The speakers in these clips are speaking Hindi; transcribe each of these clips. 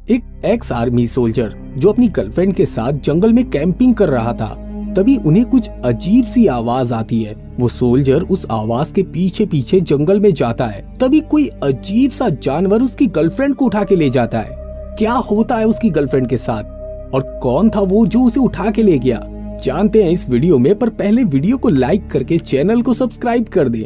एक एक्स आर्मी सोल्जर जो अपनी गर्लफ्रेंड के साथ जंगल में कैंपिंग कर रहा था, तभी उन्हें कुछ अजीब सी आवाज आती है। वो सोल्जर उस आवाज के पीछे पीछे जंगल में जाता है। तभी कोई अजीब सा जानवर उसकी गर्लफ्रेंड को उठा के ले जाता है। क्या होता है उसकी गर्लफ्रेंड के साथ और कौन था वो जो उसे उठा के ले गया, जानते हैं इस वीडियो में। पर पहले वीडियो को लाइक करके चैनल को सब्सक्राइब कर दे।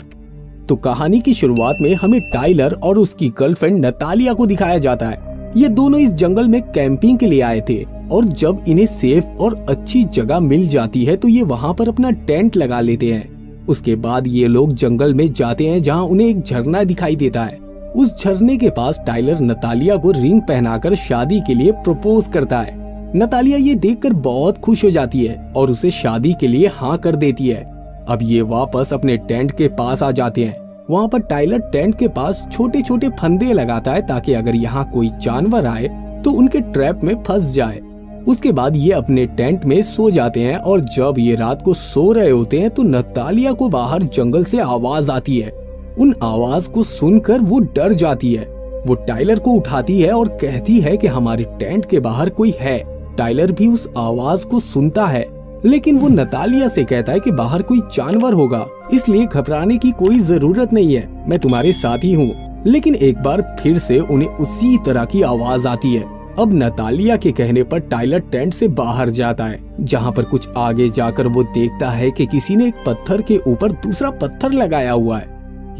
तो कहानी की शुरुआत में हमें टाइलर और उसकी गर्लफ्रेंड नतालिया को दिखाया जाता है। ये दोनों इस जंगल में कैंपिंग के लिए आए थे और जब इन्हें सेफ और अच्छी जगह मिल जाती है तो ये वहाँ पर अपना टेंट लगा लेते हैं। उसके बाद ये लोग जंगल में जाते हैं जहाँ उन्हें एक झरना दिखाई देता है। उस झरने के पास टाइलर नतालिया को रिंग पहनाकर शादी के लिए प्रपोज करता है। नतालिया ये देखकर बहुत खुश हो जाती है और उसे शादी के लिए हाँ कर देती है। अब ये वापस अपने टेंट के पास आ जाते हैं। वहाँ पर टाइलर टेंट के पास छोटे छोटे फंदे लगाता है ताकि अगर यहाँ कोई जानवर आए तो उनके ट्रैप में फंस जाए। उसके बाद ये अपने टेंट में सो जाते हैं और जब ये रात को सो रहे होते हैं तो नतालिया को बाहर जंगल से आवाज आती है। उन आवाज को सुनकर वो डर जाती है। वो टाइलर को उठाती है और कहती है कि हमारे टेंट के बाहर कोई है। टाइलर भी उस आवाज को सुनता है, लेकिन वो नतालिया से कहता है कि बाहर कोई जानवर होगा, इसलिए घबराने की कोई जरूरत नहीं है, मैं तुम्हारे साथ ही हूँ। लेकिन एक बार फिर से उन्हें उसी तरह की आवाज आती है। अब नतालिया के कहने पर टाइलर टेंट से बाहर जाता है। जहाँ पर कुछ आगे जाकर वो देखता है कि किसी ने एक पत्थर के ऊपर दूसरा पत्थर लगाया हुआ है।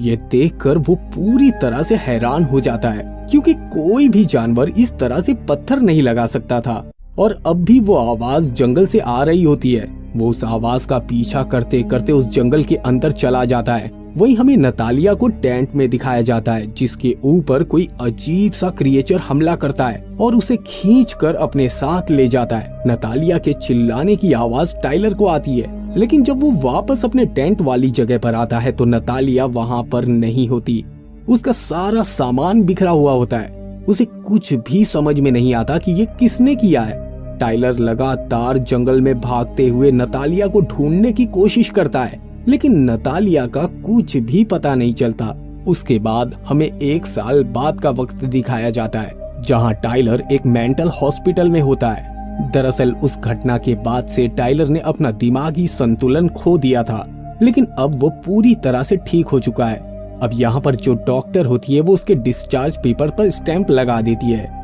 ये देखकर वो पूरी तरह से हैरान हो जाता है, क्योंकि कोई भी जानवर इस तरह से पत्थर नहीं लगा सकता था। और अब भी वो आवाज जंगल से आ रही होती है। वो उस आवाज का पीछा करते करते उस जंगल के अंदर चला जाता है। वहीं हमें नतालिया को टेंट में दिखाया जाता है, जिसके ऊपर कोई अजीब सा क्रिएचर हमला करता है और उसे खींचकर अपने साथ ले जाता है। नतालिया के चिल्लाने की आवाज टाइलर को आती है, लेकिन जब वो वापस अपने टेंट वाली जगह पर आता है तो नतालिया वहाँ पर नहीं होती। उसका सारा सामान बिखरा हुआ होता है। उसे कुछ भी समझ में नहीं आता कि ये किसने किया है। टाइलर लगातार जंगल में भागते हुए नतालिया को ढूंढने की कोशिश करता है, लेकिन नतालिया का कुछ भी पता नहीं चलता। उसके बाद हमें 1 साल बाद का वक्त दिखाया जाता है, जहां टाइलर एक मेंटल हॉस्पिटल में होता है। दरअसल उस घटना के बाद से टाइलर ने अपना दिमागी संतुलन खो दिया था, लेकिन अब वो पूरी तरह से ठीक हो चुका है। अब यहाँ पर जो डॉक्टर होती है वो उसके डिस्चार्ज पेपर पर स्टैंप लगा देती है।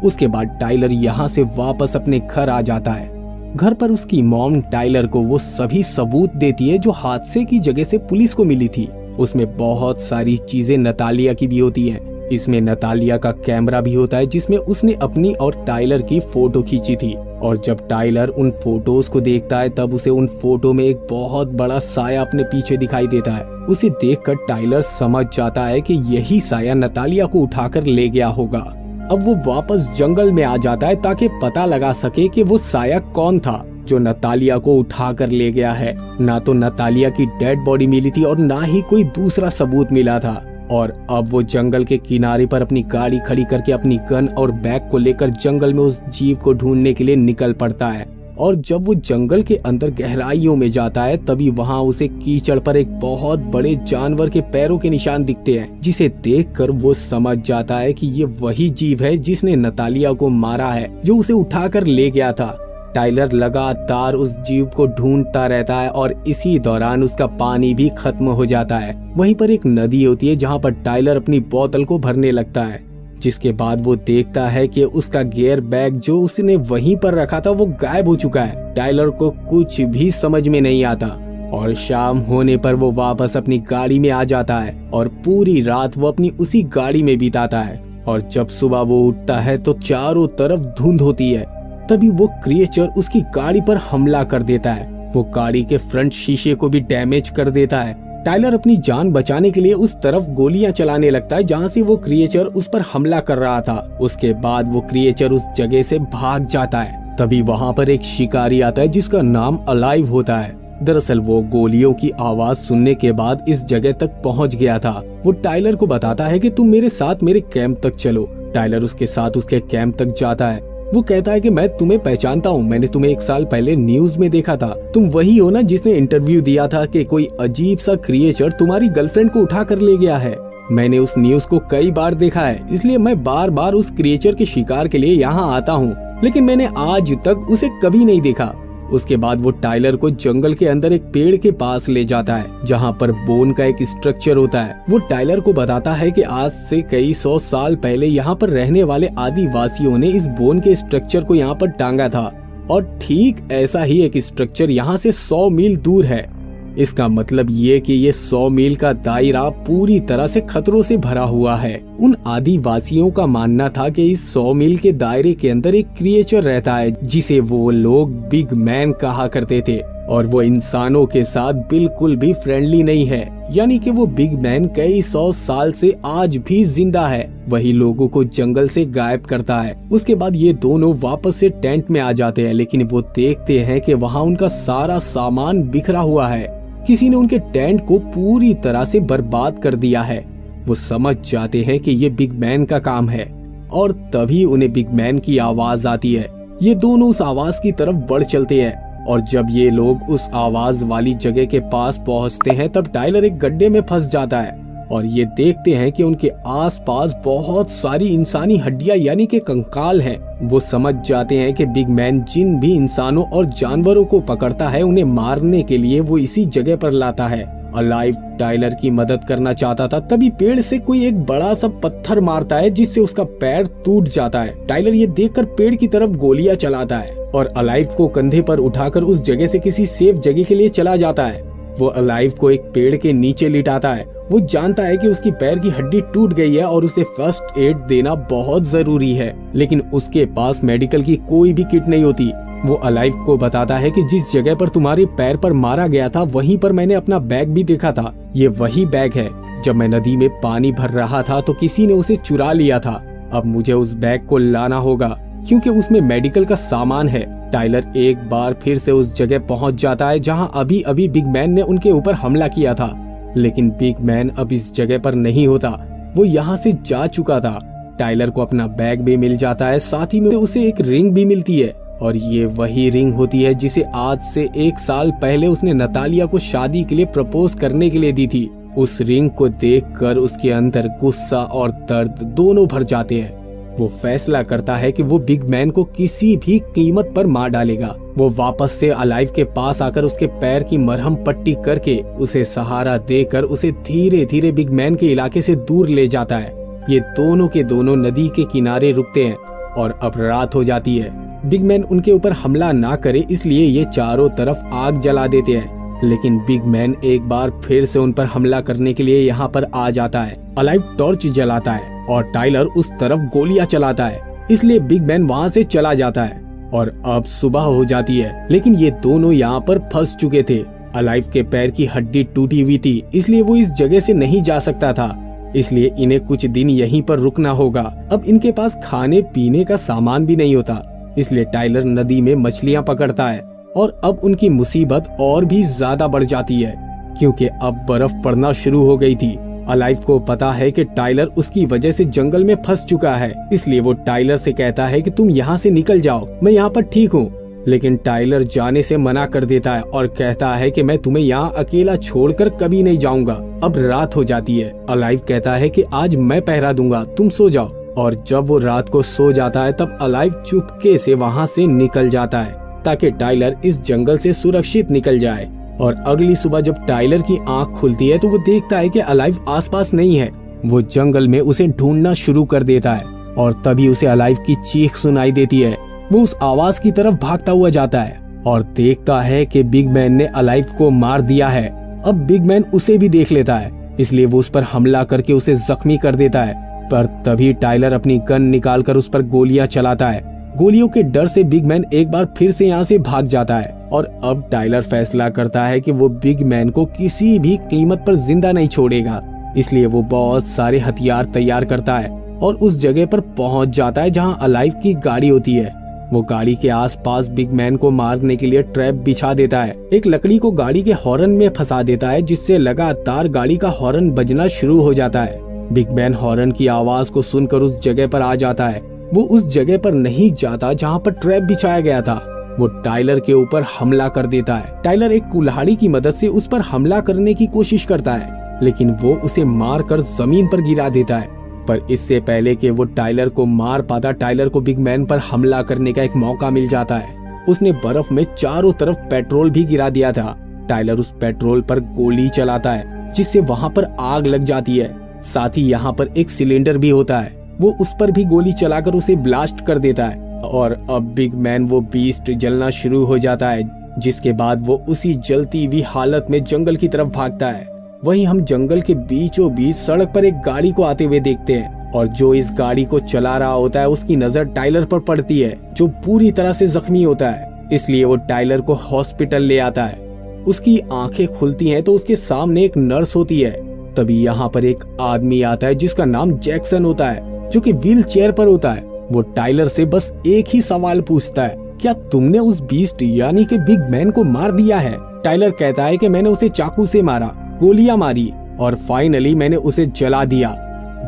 उसके बाद टाइलर यहाँ से वापस अपने घर आ जाता है। घर पर उसकी मॉम टाइलर को वो सभी सबूत देती है जो हादसे की जगह से पुलिस को मिली थी। उसमें बहुत सारी चीजें नतालिया की भी होती हैं। इसमें नतालिया का कैमरा भी होता है, जिसमें उसने अपनी और टाइलर की फोटो खींची थी। और जब टाइलर उन फोटोज को देखता है तब उसे उन फोटो में एक बहुत बड़ा साया अपने पीछे दिखाई देता है। उसे देखकर टाइलर समझ जाता है कि यही साया नतालिया को उठाकर ले गया होगा। अब वो वापस जंगल में आ जाता है ताकि पता लगा सके कि वो साया कौन था जो नतालिया को उठाकर ले गया है। ना तो नतालिया की डेड बॉडी मिली थी और ना ही कोई दूसरा सबूत मिला था। और अब वो जंगल के किनारे पर अपनी गाड़ी खड़ी करके अपनी गन और बैग को लेकर जंगल में उस जीव को ढूंढने के लिए निकल पड़ता है। और जब वो जंगल के अंदर गहराइयों में जाता है तभी वहाँ उसे कीचड़ पर एक बहुत बड़े जानवर के पैरों के निशान दिखते हैं, जिसे देखकर वो समझ जाता है कि ये वही जीव है जिसने नतालिया को मारा है, जो उसे उठाकर ले गया था। टाइलर लगातार उस जीव को ढूंढता रहता है और इसी दौरान उसका पानी भी खत्म हो जाता है। वहीं पर एक नदी होती है जहाँ पर टाइलर अपनी बोतल को भरने लगता है, जिसके बाद वो देखता है कि उसका गियर बैग जो उसने वहीं पर रखा था वो गायब हो चुका है। टाइलर को कुछ भी समझ में नहीं आता और शाम होने पर वो वापस अपनी गाड़ी में आ जाता है और पूरी रात वो अपनी उसी गाड़ी में बिताता है। और जब सुबह वो उठता है तो चारों तरफ धुंध होती है। तभी वो क्रिएचर उसकी गाड़ी पर हमला कर देता है। वो गाड़ी के फ्रंट शीशे को भी डैमेज कर देता है। टाइलर अपनी जान बचाने के लिए उस तरफ गोलियां चलाने लगता है जहां से वो क्रिएचर उस पर हमला कर रहा था। उसके बाद वो क्रिएचर उस जगह से भाग जाता है। तभी वहां पर एक शिकारी आता है जिसका नाम अलाइव होता है। दरअसल वो गोलियों की आवाज सुनने के बाद इस जगह तक पहुंच गया था। वो टाइलर को बताता है कि तुम मेरे साथ मेरे कैंप तक चलो। टाइलर उसके साथ उसके कैंप तक जाता है। वो कहता है कि मैं तुम्हें पहचानता हूँ, मैंने तुम्हें 1 साल पहले न्यूज में देखा था। तुम वही हो ना जिसने इंटरव्यू दिया था कि कोई अजीब सा क्रिएचर तुम्हारी गर्लफ्रेंड को उठा कर ले गया है। मैंने उस न्यूज़ को कई बार देखा है, इसलिए मैं बार बार उस क्रिएचर के शिकार के लिए यहाँ आता हूँ, लेकिन मैंने आज तक उसे कभी नहीं देखा। उसके बाद वो टाइलर को जंगल के अंदर एक पेड़ के पास ले जाता है जहाँ पर बोन का एक स्ट्रक्चर होता है। वो टाइलर को बताता है कि आज से कई 100 साल पहले यहाँ पर रहने वाले आदिवासियों ने इस बोन के स्ट्रक्चर को यहाँ पर टांगा था और ठीक ऐसा ही एक स्ट्रक्चर यहाँ से 100 मील दूर है। इसका मतलब ये कि ये 100 मील का दायरा पूरी तरह से खतरों से भरा हुआ है। उन आदिवासियों का मानना था कि इस 100 मील के दायरे के अंदर एक क्रिएचर रहता है जिसे वो लोग बिग मैन कहा करते थे और वो इंसानों के साथ बिल्कुल भी फ्रेंडली नहीं है। यानी कि वो बिग मैन कई 100 साल से आज भी जिंदा है। वही लोगों को जंगल से गायब करता है। उसके बाद ये दोनों वापस से टेंट में आ जाते हैं, लेकिन वो देखते हैं कि वहाँ उनका सारा सामान बिखरा हुआ है। किसी ने उनके टेंट को पूरी तरह से बर्बाद कर दिया है। वो समझ जाते हैं कि ये बिग मैन का काम है और तभी उन्हें बिग मैन की आवाज आती है। ये दोनों उस आवाज की तरफ बढ़ चलते हैं और जब ये लोग उस आवाज वाली जगह के पास पहुंचते हैं तब टाइलर एक गड्ढे में फंस जाता है और ये देखते हैं कि उनके आसपास बहुत सारी इंसानी हड्डियां यानी कि कंकाल हैं। वो समझ जाते हैं कि बिग मैन जिन भी इंसानों और जानवरों को पकड़ता है उन्हें मारने के लिए वो इसी जगह पर लाता है। अलाइव टाइलर की मदद करना चाहता था, तभी पेड़ से कोई एक बड़ा सा पत्थर मारता है जिससे उसका पैर टूट जाता है। टाइलर ये देखकर पेड़ की तरफ गोलियां चलाता है और अलाइव को कंधे पर उठाकर उस जगह से किसी सेफ जगह के लिए चला जाता है। वो अलाइव को एक पेड़ के नीचे लिटाता है। वो जानता है कि उसकी पैर की हड्डी टूट गई है और उसे फर्स्ट एड देना बहुत जरूरी है, लेकिन उसके पास मेडिकल की कोई भी किट नहीं होती। वो अलाइव को बताता है कि जिस जगह पर तुम्हारे पैर पर मारा गया था वहीं पर मैंने अपना बैग भी देखा था। ये वही बैग है। जब मैं नदी में पानी भर रहा था तो किसी ने उसे चुरा लिया था। अब मुझे उस बैग को लाना होगा क्योंकि उसमें मेडिकल का सामान है। टाइलर एक बार फिर से उस जगह पहुंच जाता है जहां अभी अभी बिग मैन ने उनके ऊपर हमला किया था, लेकिन बिग मैन अब इस जगह पर नहीं होता। वो यहाँ से जा चुका था। टाइलर को अपना बैग भी मिल जाता है, साथ ही में उसे एक रिंग भी मिलती है और ये वही रिंग होती है जिसे आज से 1 साल पहले उसने नतालिया को शादी के लिए प्रपोज करने के लिए दी थी। उस रिंग को देखकर उसके अंदर गुस्सा और दर्द दोनों भर जाते हैं। वो फैसला करता है कि वो बिग मैन को किसी भी कीमत पर मार डालेगा। वो वापस से अलाइव के पास आकर उसके पैर की मरहम पट्टी करके उसे सहारा देकर उसे धीरे धीरे बिग मैन के इलाके से दूर ले जाता है। ये दोनों के दोनों नदी के किनारे रुकते हैं और अब रात हो जाती है। बिग मैन उनके ऊपर हमला ना करे इसलिए ये चारों तरफ आग जला देते हैं, लेकिन बिग मैन एक बार फिर से उन पर हमला करने के लिए यहाँ पर आ जाता है। अलाइव टॉर्च जलाता है और टाइलर उस तरफ गोलियां चलाता है, इसलिए बिग मैन वहाँ से चला जाता है और अब सुबह हो जाती है। लेकिन ये दोनों यहाँ पर फंस चुके थे। अलाइव के पैर की हड्डी टूटी हुई थी, इसलिए वो इस जगह से नहीं जा सकता था, इसलिए इन्हें कुछ दिन यहीं पर रुकना होगा। अब इनके पास खाने पीने का सामान भी नहीं होता, इसलिए टाइलर नदी में मछलियां पकड़ता है और अब उनकी मुसीबत और भी ज्यादा बढ़ जाती है क्योंकि अब बर्फ पड़ना शुरू हो गई थी। अलाइव को पता है कि टाइलर उसकी वजह से जंगल में फंस चुका है, इसलिए वो टाइलर से कहता है कि तुम यहाँ से निकल जाओ, मैं यहाँ पर ठीक हूँ। लेकिन टाइलर जाने से मना कर देता है और कहता है कि मैं तुम्हें यहाँ अकेला छोड़कर कभी नहीं जाऊंगा। अब रात हो जाती है। अलाइव कहता है कि आज मैं पहरा दूंगा, तुम सो जाओ। और जब वो रात को सो जाता है तब अलाइव चुपके से वहाँ से निकल जाता है ताकि टाइलर इस जंगल से सुरक्षित निकल जाए। और अगली सुबह जब टाइलर की आंख खुलती है तो वो देखता है कि अलाइव आसपास नहीं है। वो जंगल में उसे ढूंढना शुरू कर देता है और तभी उसे अलाइव की चीख सुनाई देती है। वो उस आवाज की तरफ भागता हुआ जाता है और देखता है कि बिग मैन ने अलाइव को मार दिया है। अब बिग मैन उसे भी देख लेता है, इसलिए वो उस पर हमला करके उसे जख्मी कर देता है। पर तभी टाइलर अपनी गन निकालकर उस पर गोलियां चलाता है। गोलियों के डर से बिग मैन एक बार फिर से यहाँ से भाग जाता है और अब टाइलर फैसला करता है कि वो बिग मैन को किसी भी कीमत पर जिंदा नहीं छोड़ेगा, इसलिए वो बहुत सारे हथियार तैयार करता है और उस जगह पर पहुंच जाता है जहां अलाइव की गाड़ी होती है। वो गाड़ी के आसपास बिग मैन को मारने के लिए ट्रैप बिछा देता है। एक लकड़ी को गाड़ी के हॉर्न में फंसा देता है जिससे लगातार गाड़ी का हॉर्न बजना शुरू हो जाता है। बिग मैन हॉर्न की आवाज को सुनकर उस जगह पर आ जाता है। वो उस जगह पर नहीं जाता जहाँ पर ट्रैप बिछाया गया था। वो टाइलर के ऊपर हमला कर देता है। टाइलर एक कुल्हाड़ी की मदद से उस पर हमला करने की कोशिश करता है, लेकिन वो उसे मार कर जमीन पर गिरा देता है। पर इससे पहले कि वो टाइलर को मार पाता, टाइलर को बिग मैन पर हमला करने का एक मौका मिल जाता है। उसने बर्फ में चारों तरफ पेट्रोल भी गिरा दिया था। टाइलर उस पेट्रोल पर गोली चलाता है जिससे वहां पर आग लग जाती है। साथ ही यहाँ पर एक सिलेंडर भी होता है, वो उस पर भी गोली चलाकर उसे ब्लास्ट कर देता है और अब बिग मैन वो बीस्ट जलना शुरू हो जाता है, जिसके बाद वो उसी जलती हुई हालत में जंगल की तरफ भागता है। वहीं हम जंगल के बीचों बीच सड़क पर एक गाड़ी को आते हुए देखते हैं और जो इस गाड़ी को चला रहा होता है उसकी नजर टाइलर पर पड़ती है, जो पूरी तरह से जख्मी होता है। इसलिए वो टाइलर को हॉस्पिटल ले आता है। उसकी आंखें खुलती हैं तो उसके सामने एक नर्स होती है। तभी यहाँ पर एक आदमी आता है जिसका नाम जैक्सन होता है, जो कि व्हील चेयर पर होता है। वो टाइलर से बस एक ही सवाल पूछता है, क्या तुमने उस बीस्ट यानी कि बिग मैन को मार दिया है? टाइलर कहता है कि मैंने उसे चाकू से मारा, गोलियां मारी और फाइनली मैंने उसे जला दिया।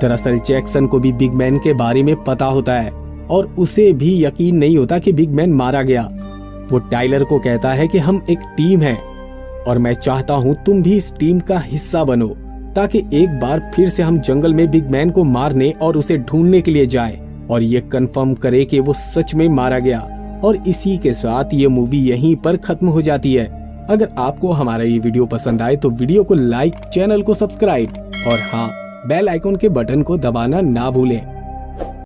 दरअसल जैक्सन को भी बिग मैन के बारे में पता होता है और उसे भी यकीन नहीं होता कि बिग मैन मारा गया। वो टाइलर को कहता है कि हम एक टीम है और मैं चाहता हूँ तुम भी इस टीम का हिस्सा बनो, ताकि एक बार फिर से हम जंगल में बिग मैन को मारने और उसे ढूंढने के लिए जाएं और ये कंफर्म करे कि वो सच में मारा गया। और इसी के साथ ये मूवी यहीं पर खत्म हो जाती है। अगर आपको हमारा ये वीडियो पसंद आए तो वीडियो को लाइक, चैनल को सब्सक्राइब और हाँ, बेल आइकन के बटन को दबाना ना भूलें।